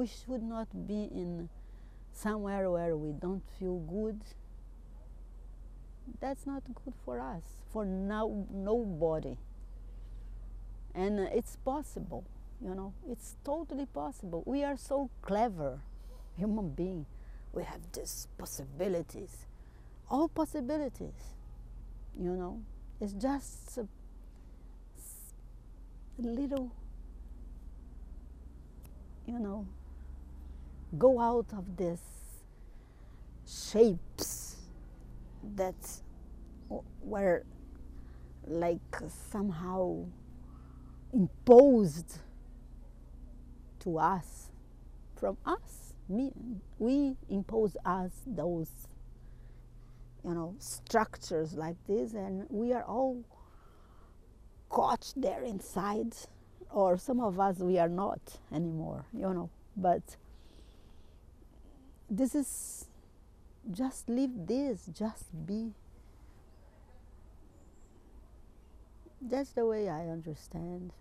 we should not be in somewhere where we don't feel good. That's not good for us, for nobody. And it's possible, you know, it's totally possible. We are so clever, human beings. We have these possibilities, all possibilities, you know. It's just a little, you know, go out of these shapes that were like somehow imposed to us, from us. We impose us those, you know, structures like this, and we are all caught there inside, or some of us we are not anymore, you know. But this is, just live this, just be. That's the way I understand.